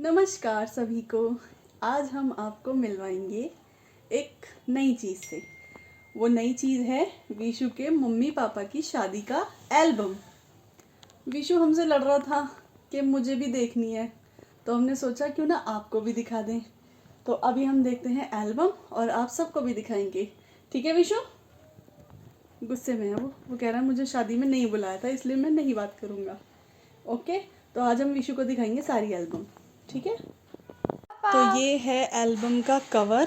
नमस्कार सभी को। आज हम आपको मिलवाएंगे एक नई चीज़ से। वो नई चीज़ है विशु के मम्मी पापा की शादी का एल्बम। विशु हमसे लड़ रहा था कि मुझे भी देखनी है, तो हमने सोचा क्यों ना आपको भी दिखा दें। तो अभी हम देखते हैं एल्बम और आप सबको भी दिखाएंगे। ठीक है विशु? गुस्से में है वो कह रहा है मुझे शादी में नहीं बुलाया था, इसलिए मैं नहीं बात करूँगा। ओके, तो आज हम विशु को दिखाएंगे सारी एल्बम। ठीक है, तो ये है एल्बम का कवर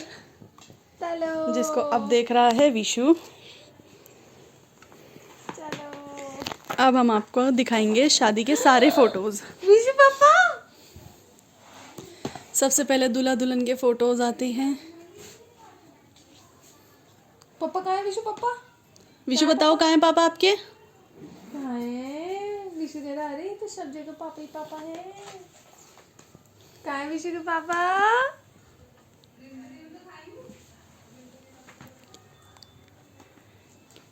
चलो जिसको अब देख रहा है विशु। चलो अब हम आपको दिखाएंगे शादी के सारे फोटोज। विशु पापा। सबसे पहले दूल्हा दुल्हन के फोटोज आते हैं। पापा कहाँ है विशु पापा? विशु बताओ कहाँ है पापा आपके? कहाँ है विशु? कह रहा अरे तो सब जगह पापा ही पापा है। कहाँ है विशु के पापा?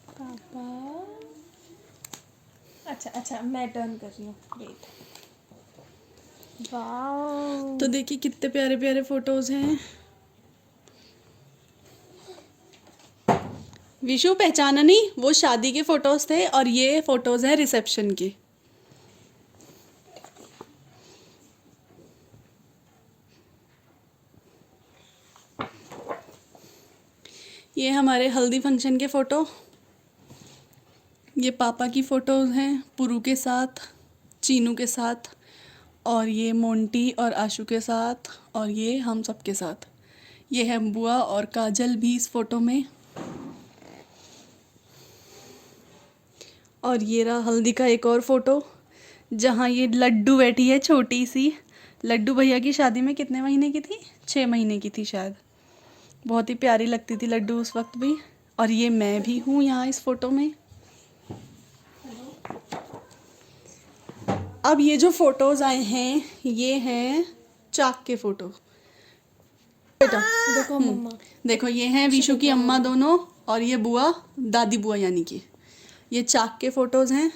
पापा अच्छा मैं टर्न कर रही हूँ, वेट। वाओ, तो देखिए कितने प्यारे प्यारे फोटोज हैं। विशु पहचाना नहीं? वो शादी के फोटोज थे और ये फोटोज हैं रिसेप्शन के। ये हमारे हल्दी फंक्शन के फ़ोटो। ये पापा की फ़ोटोज़ हैं पुरू के साथ, चीनू के साथ, और ये मोंटी और आशु के साथ, और ये हम सब के साथ। ये है बुआ और काजल भी इस फ़ोटो में। और ये रहा हल्दी का एक और फ़ोटो जहाँ ये लड्डू बैठी है छोटी सी। लड्डू भैया की शादी में कितने महीने की थी? 6 महीने की थी शायद। बहुत ही प्यारी लगती थी लड्डू उस वक्त भी। और ये मैं भी हूँ यहाँ इस फ़ोटो में। अब ये जो फोटोज़ आए हैं ये हैं चाक के फ़ोटो। बेटा देखो मम्मा। देखो, ये हैं विशु की अम्मा दोनों, और ये बुआ, दादी बुआ यानी कि। ये चाक के फ़ोटोज़ हैं।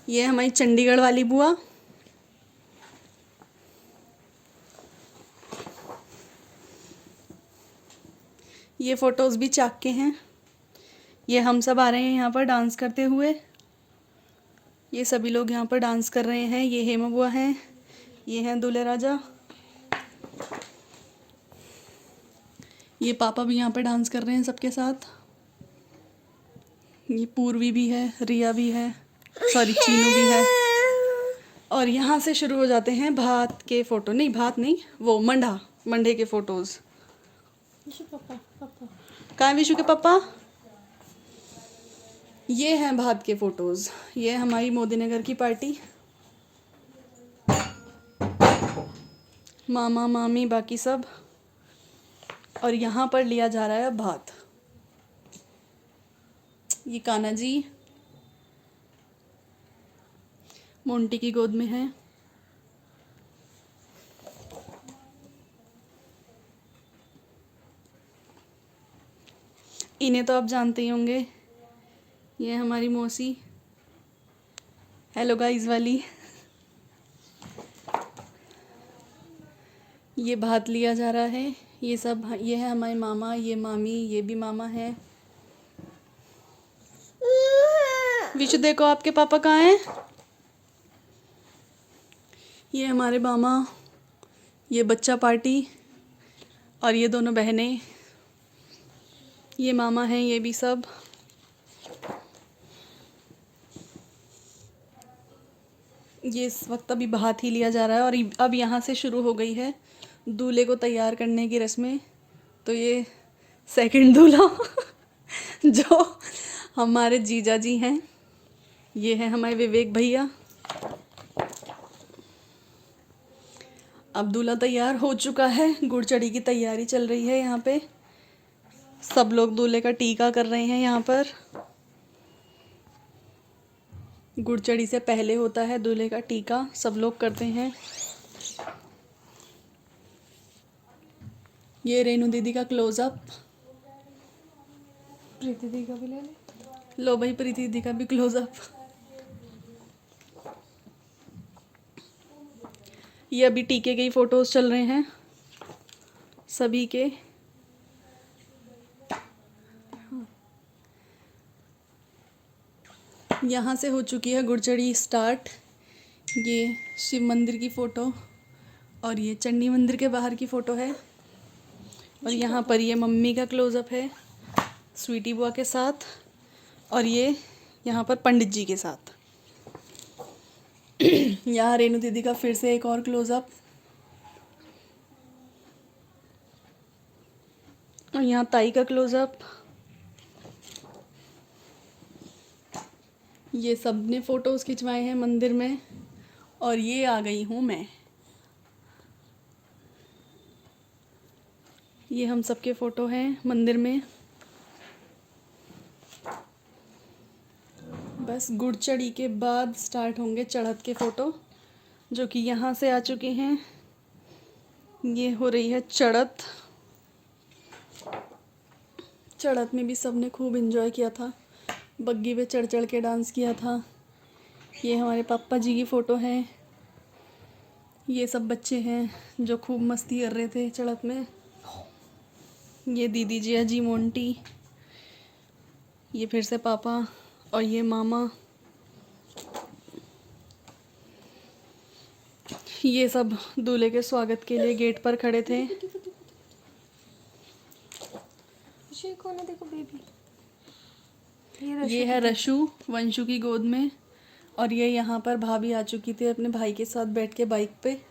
ये हमारी चंडीगढ़ वाली बुआ। ये फ़ोटोज़ भी चाक के हैं। ये हम सब आ रहे हैं यहाँ पर डांस करते हुए। ये सभी लोग यहाँ पर डांस कर रहे हैं। ये हेमा बुआ हैं, ये हैं दूल्हे राजा। ये पापा भी यहाँ पर डांस कर रहे हैं सबके साथ। ये पूर्वी भी है, रिया भी है, सॉरी चीनू भी है। और यहाँ से शुरू हो जाते हैं भात के फ़ोटो। नहीं, भात नहीं, वो मंडे के फ़ोटोज़। विशु पापा पापा। कहाँ है विशु के पापा? ये हैं भात के फ़ोटोज़। ये हमारी मोदी नगर की पार्टी। मामा मामी बाकी सब। और यहाँ पर लिया जा रहा है भात। ये कान्हा जी मोंटी की गोद में है। इन्हें तो आप जानते ही होंगे, ये हमारी मौसी, हेलो गाइस वाली। ये भात लिया जा रहा है। ये सब, ये है हमारे मामा, ये मामी, ये भी मामा है। विशु देखो आपके पापा कहाँ हैं? ये हमारे मामा, ये बच्चा पार्टी, और ये दोनों बहनें। ये मामा हैं, ये भी सब। ये इस वक्त अभी भात ही लिया जा रहा है। और अब यहाँ से शुरू हो गई है दूल्हे को तैयार करने की रस्में। तो ये सेकंड दूल्हा जो हमारे जीजा जी हैं, ये है हमारे विवेक भैया। अब दूल्हा तैयार हो चुका है, गुड़चड़ी की तैयारी चल रही है यहाँ पे। सब लोग दूल्हे का टीका कर रहे हैं यहाँ पर। गुड़चड़ी से पहले होता है दूल्हे का टीका, सब लोग करते हैं। ये रेनू दीदी का क्लोजअप। प्रीति दी का भी ले ले। लो भाई, प्रीति दीदी का भी क्लोजअप। ये अभी टीके के ही फोटोज चल रहे हैं सभी के। यहाँ से हो चुकी है गुरचड़ी स्टार्ट। ये शिव मंदिर की फ़ोटो और ये चंडी मंदिर के बाहर की फ़ोटो है। और यहाँ पर ये मम्मी का क्लोज़अप है स्वीटी बुआ के साथ, और ये यहाँ पर पंडित जी के साथ। यहाँ रेनू दीदी का फिर से एक और क्लोज़अप, और यहाँ ताई का क्लोज़अप। ये सब ने फ़ोटोज़ खिंचवाए हैं मंदिर में, और ये आ गई हूँ मैं। ये हम सबके फ़ोटो हैं मंदिर में। बस गुड़चड़ी के बाद स्टार्ट होंगे चढ़त के फ़ोटो, जो कि यहाँ से आ चुके हैं। ये हो रही है चढ़त। चढ़त में भी सब ने खूब एंजॉय किया था, बग्गी पे चढ़ चढ़ के डांस किया था। ये हमारे पापा जी की फ़ोटो है। ये सब बच्चे हैं जो खूब मस्ती कर रहे थे चढ़त में। ये दीदी जिया जी मोंटी, ये फिर से पापा, और ये मामा। ये सब दूल्हे के स्वागत के लिए गेट पर खड़े थे। कौन है देखो बेबी, ये है रशु वंशु की गोद में, और ये यहाँ पर भाभी आ चुकी थी अपने भाई के साथ बैठ के बाइक पे।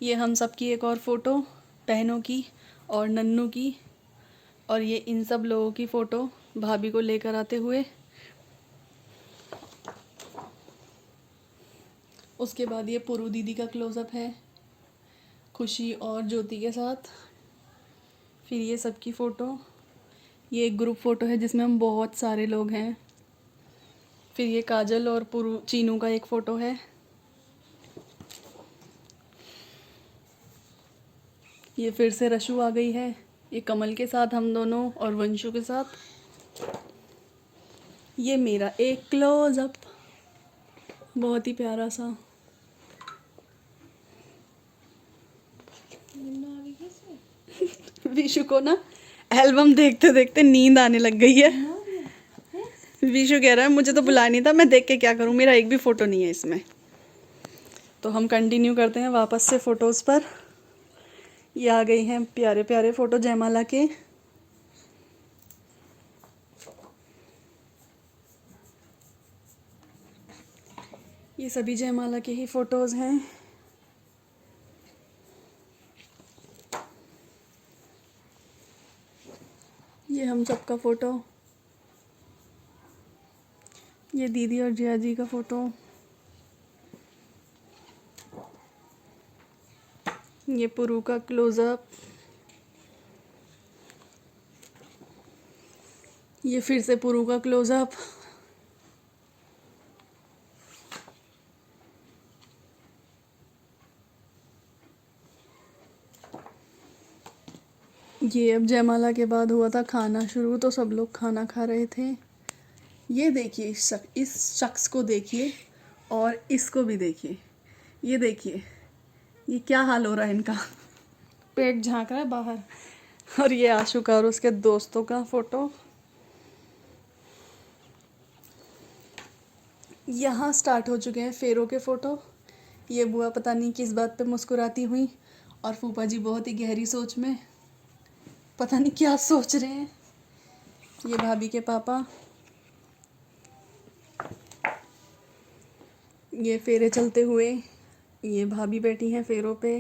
ये हम सब की एक और फ़ोटो बहनों की और नन्नू की, और ये इन सब लोगों की फ़ोटो भाभी को लेकर आते हुए। उसके बाद ये पुरु दीदी का क्लोज़अप है खुशी और ज्योति के साथ। फिर ये सबकी फ़ोटो, ये एक ग्रुप फ़ोटो है जिसमें हम बहुत सारे लोग हैं। फिर ये काजल और पुरु चीनू का एक फ़ोटो है। ये फिर से रशु आ गई है, ये कमल के साथ हम दोनों और वंशु के साथ। ये मेरा एक क्लोज़अप, बहुत ही प्यारा सा। विशु को ना एल्बम देखते देखते नींद आने लग गई है। विशु कह रहा है मुझे तो बुलाया नहीं था, मैं देख के क्या करूं, मेरा एक भी फ़ोटो नहीं है इसमें। तो हम कंटिन्यू करते हैं वापस से फ़ोटोज़ पर। ये आ गई हैं प्यारे प्यारे फ़ोटो जयमाला के। ये सभी जयमाला के ही फ़ोटोज़ हैं। ये हम सबका फ़ोटो, ये दीदी और जिया जी का फ़ोटो, ये पुरु का क्लोज़अप, ये फिर से पुरु का क्लोज़अप, ये अब जयमाला के बाद हुआ था खाना शुरू, तो सब लोग खाना खा रहे थे। ये देखिए इस शख्स को देखिए और इसको भी देखिए। ये देखिए ये क्या हाल हो रहा है इनका, पेट झांक रहा है बाहर। और ये आशुका और उसके दोस्तों का फ़ोटो। यहाँ स्टार्ट हो चुके हैं फेरों के फ़ोटो। ये बुआ पता नहीं किस बात पे मुस्कुराती हुई, और फूफा जी बहुत ही गहरी सोच में, पता नहीं क्या सोच रहे हैं। ये भाभी के पापा, ये फेरे चलते हुए, ये भाभी बैठी हैं फेरों पे।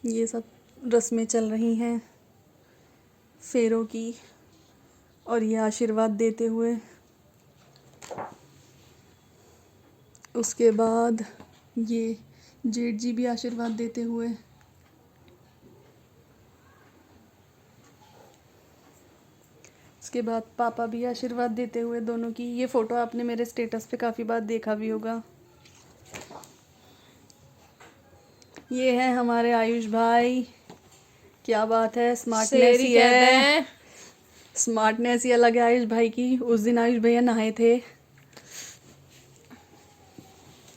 ये सब रस्में चल रही हैं फेरों की, और ये आशीर्वाद देते हुए। उसके बाद ये जेठ जी भी आशीर्वाद देते हुए। उसके बाद पापा भी आशीर्वाद देते हुए दोनों की। ये फ़ोटो आपने मेरे स्टेटस पे काफ़ी बार देखा भी होगा। ये है हमारे आयुष भाई, क्या बात है, स्मार्टनेस ही है, स्मार्टनेस ही अलग है आयुष भाई की। उस दिन आयुष भैया नहाए थे।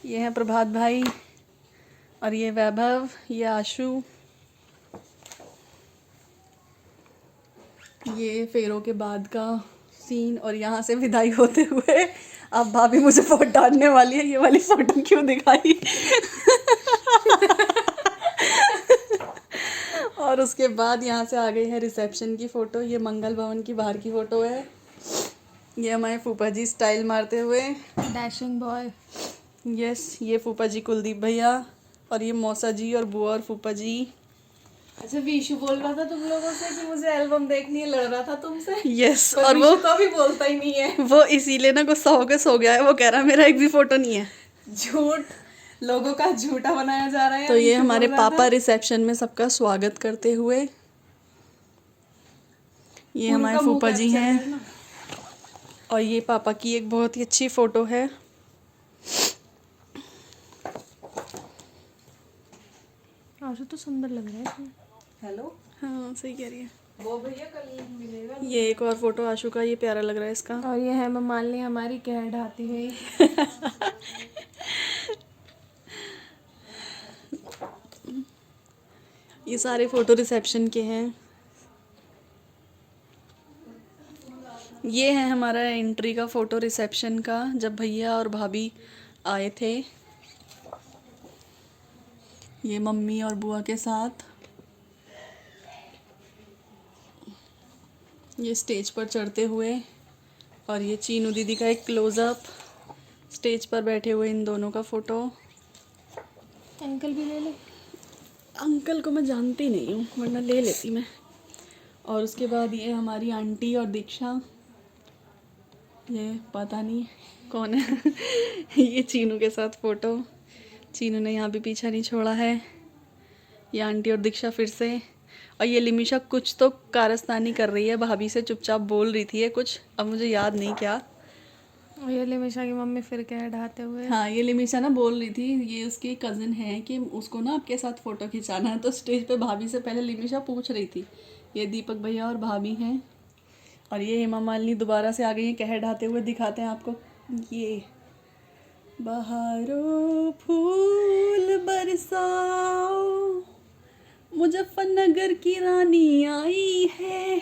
ये हैं प्रभात भाई, और ये वैभव, ये आशु, ये फेरों के बाद का सीन। और यहाँ से विदाई होते हुए अब भाभी मुझे बहुत डांटने वाली है, ये वाली फोटो क्यों दिखाई। और उसके बाद यहाँ से आ गई है रिसेप्शन की फ़ोटो। ये मंगल भवन की बाहर की फ़ोटो है। ये हमारे फूफा जी स्टाइल मारते हुए, डैशिंग बॉय। यस। ये फूफा जी कुलदीप भैया, और ये मौसा जी और बुआ और फूफा जी। अच्छा, विशु बोल रहा था तुम लोगों से कि मुझे एल्बम देखनी है, लड़ रहा था तुमसे। यस। पर और विशु तो अभी बोलता ही नहीं है। वो इसीलिए ना गुस्सा होकर सो गया है। वो कह रहा है मेरा एक भी फोटो नहीं है। झूठ, लोगों का झूठा बनाया जा रहा है। तो ये विशु हमारे बोल रहा पापा था। रिसेप्शन में सबका स्वागत करते हुए। ये उनका हमारे मुंह फूफा जी capture हैं। करना। और ये पापा की एक बहुत ही अच्छी फोटो है। आशु तो सुंदर लग रहा है इसमें। हेलो, हाँ सही कह रही है। वो भैया कल मिलेगा। ये एक और फोटो आशु का, ये प्यारा लग रहा है इसका। और ये है ममाली हमारी कह ढाती हुई। ये सारे फोटो रिसेप्शन के हैं। ये है हमारा एंट्री का फोटो रिसेप्शन का, जब भैया और भाभी आए थे। ये मम्मी और बुआ के साथ। ये स्टेज पर चढ़ते हुए। और ये चीनू दीदी का एक क्लोज़अप, स्टेज पर बैठे हुए इन दोनों का फ़ोटो। अंकल भी ले ले। अंकल को मैं जानती नहीं हूँ, वरना ले लेती मैं। और उसके बाद ये हमारी आंटी और दीक्षा। ये पता नहीं कौन है। ये चीनू के साथ फ़ोटो। चीनू ने यहाँ भी पीछा नहीं छोड़ा है। ये आंटी और दीक्षा फिर से। और ये लिमिशा कुछ तो कारस्तानी कर रही है, भाभी से चुपचाप बोल रही थी ये कुछ, अब मुझे याद नहीं क्या। और ये लिमिशा की मम्मी फिर कह ढाते हुए। हाँ, ये लिमिशा ना बोल रही थी, ये उसकी कज़न है, कि उसको ना आपके साथ फ़ोटो खिंचाना है। तो स्टेज पे भाभी से पहले लिमिशा पूछ रही थी। ये दीपक भैया और भाभी हैं। और ये हेमा मालिनी दोबारा से आ गई हैं, कह ढाते हुए दिखाते हैं आपको। ये बहारो फूल बरसाओ, मुजफ्फरनगर की रानी आई है।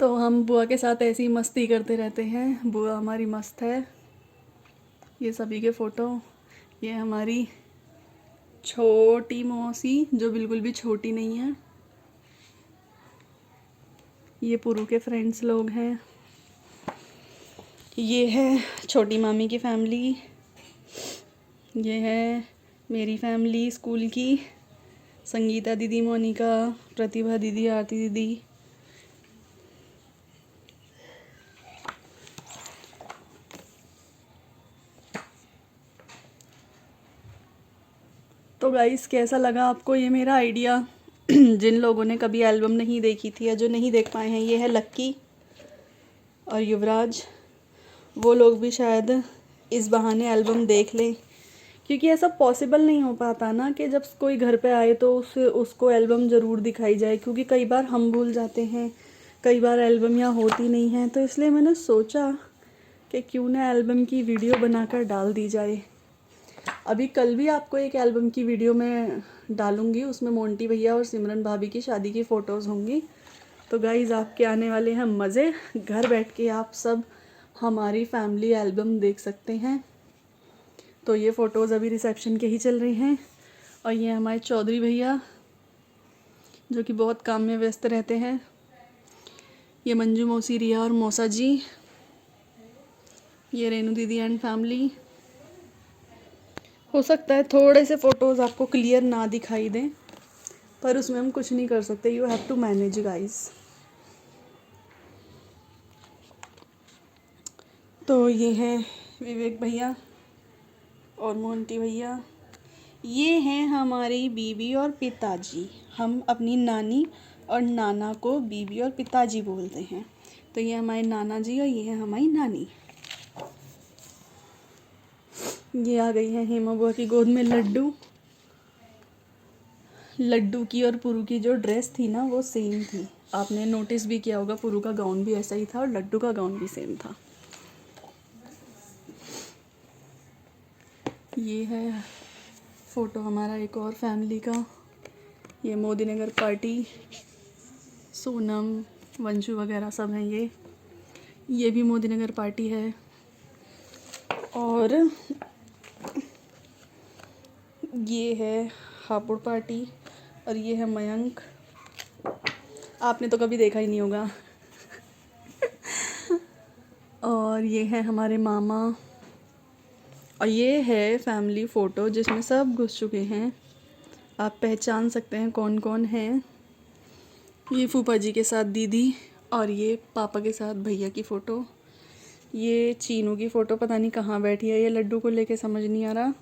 तो हम बुआ के साथ ऐसी ही मस्ती करते रहते हैं। बुआ हमारी मस्त है। ये सभी के फ़ोटो। ये हमारी छोटी मौसी, जो बिल्कुल भी छोटी नहीं है। ये पुरू के फ्रेंड्स लोग हैं। ये है छोटी मामी की फैमिली। ये है मेरी फैमिली स्कूल की। संगीता दीदी, मोनिका, प्रतिभा दीदी, आरती दीदी। तो गाइस, कैसा लगा आपको ये मेरा आइडिया? जिन लोगों ने कभी एल्बम नहीं देखी थी या जो नहीं देख पाए हैं, ये है लक्की और युवराज। वो लोग भी शायद इस बहाने एल्बम देख लें, क्योंकि ऐसा पॉसिबल नहीं हो पाता ना कि जब कोई घर पे आए तो उसको एल्बम ज़रूर दिखाई जाए, क्योंकि कई बार हम भूल जाते हैं, कई बार एल्बम यहाँ होती नहीं है। तो इसलिए मैंने सोचा कि क्यों ना एल्बम की वीडियो बनाकर डाल दी जाए। अभी कल भी आपको एक एल्बम की वीडियो में डालूंगी, उसमें मोंटी भैया और सिमरन भाभी की शादी की फ़ोटोज़ होंगी। तो गाइज़, आपके आने वाले हैं मज़े। घर बैठ के आप सब हमारी फैमिली एल्बम देख सकते हैं। तो ये फ़ोटोज़ अभी रिसेप्शन के ही चल रही हैं। और ये हमारे चौधरी भैया, जो कि बहुत काम में व्यस्त रहते हैं। ये मंजू मौसी, रिया और मौसा जी। ये रेनू दीदी एंड फैमिली। हो सकता है थोड़े से फ़ोटोज़ आपको क्लियर ना दिखाई दें, पर उसमें हम कुछ नहीं कर सकते। You have to manage guys. तो ये है विवेक भैया और मोंटी भैया। ये हैं हमारी बीवी और पिताजी। हम अपनी नानी और नाना को बीवी और पिताजी बोलते हैं। तो ये हमारे नाना जी और ये है हमारी नानी। ये आ गई है हेमा बुआ की गोद में लड्डू। लड्डू की और पुरू की जो ड्रेस थी ना, वो सेम थी। आपने नोटिस भी किया होगा, पुरू का गाउन भी ऐसा ही था और लड्डू का गाउन भी सेम था। ये है फ़ोटो हमारा एक और फैमिली का। ये मोदी नगर पार्टी, सोनम, वंशु वगैरह सब हैं। ये भी मोदी नगर पार्टी है। और ये है हापुड़ पार्टी और ये है मयंक। आपने तो कभी देखा ही नहीं होगा। और ये है हमारे मामा। और ये है फैमिली फ़ोटो जिसमें सब घुस चुके हैं। आप पहचान सकते हैं कौन कौन है। ये फूफा जी के साथ दीदी और ये पापा के साथ भैया की फ़ोटो। ये चीनू की फ़ोटो पता नहीं कहाँ बैठी है, ये लड्डू को लेके समझ नहीं आ रहा।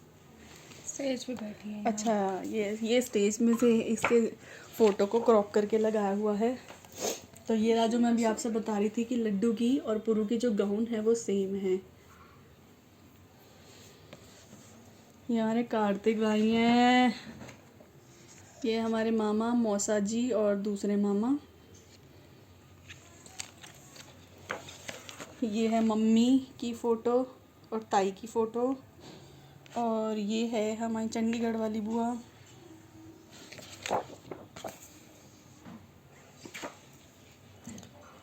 स्टेज पे बैठी है। अच्छा, ये स्टेज में से इसके फ़ोटो को क्रॉप करके लगाया हुआ है। तो ये रहा जो मैं अभी आपसे बता रही थी कि लड्डू की और पुरू की जो गाउन है वो सेम है। ये हमारे कार्तिक भाई हैं। ये हमारे मामा, मौसा जी और दूसरे मामा। ये है मम्मी की फ़ोटो और ताई की फ़ोटो। और ये है हमारी चंडीगढ़ वाली बुआ।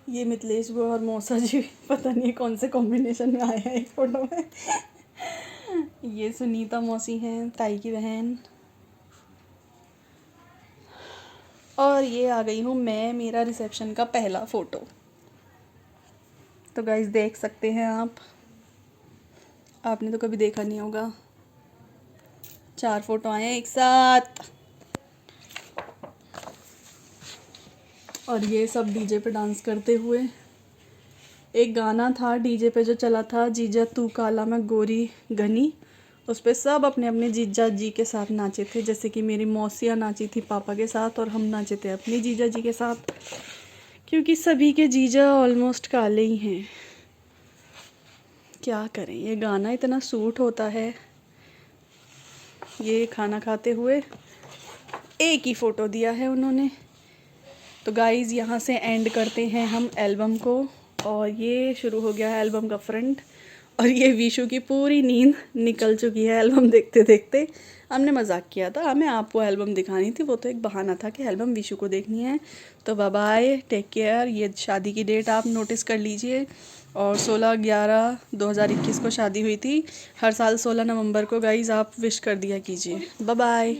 ये मिथिलेश बुआ और मौसा जी पता नहीं कौन से कॉम्बिनेशन में आए हैं इस फोटो में। ये सुनीता मौसी हैं, ताई की बहन। और ये आ गई हूँ मैं, मेरा रिसेप्शन का पहला फ़ोटो। तो गाइस देख सकते हैं आपने तो कभी देखा नहीं होगा। 4 फ़ोटो आए हैं एक साथ। और ये सब डीजे पे डांस करते हुए। एक गाना था डीजे पे जो चला था, जीजा तू काला मैं गोरी घनी। उस पे सब अपने अपने जीजा जी के साथ नाचे थे। जैसे कि मेरी मौसियाँ नाची थी पापा के साथ और हम नाचे थे अपनी जीजा जी के साथ, क्योंकि सभी के जीजा ऑलमोस्ट काले ही हैं। क्या करें, ये गाना इतना सूट होता है। ये खाना खाते हुए एक ही फ़ोटो दिया है उन्होंने। तो गाइज़ यहाँ से एंड करते हैं हम एल्बम को। और ये शुरू हो गया है एल्बम का फ्रंट। और ये विशु की पूरी नींद निकल चुकी है एल्बम देखते देखते। हमने मजाक किया था, हमें आपको एल्बम दिखानी थी, वो तो एक बहाना था कि एल्बम विशु को देखनी है। तो बाय बाय, टेक केयर। ये शादी की डेट आप नोटिस कर लीजिए। और 16/11/2021 को शादी हुई थी। हर साल 16 नवंबर को गाइज़ आप विश कर दिया कीजिए। Bye bye.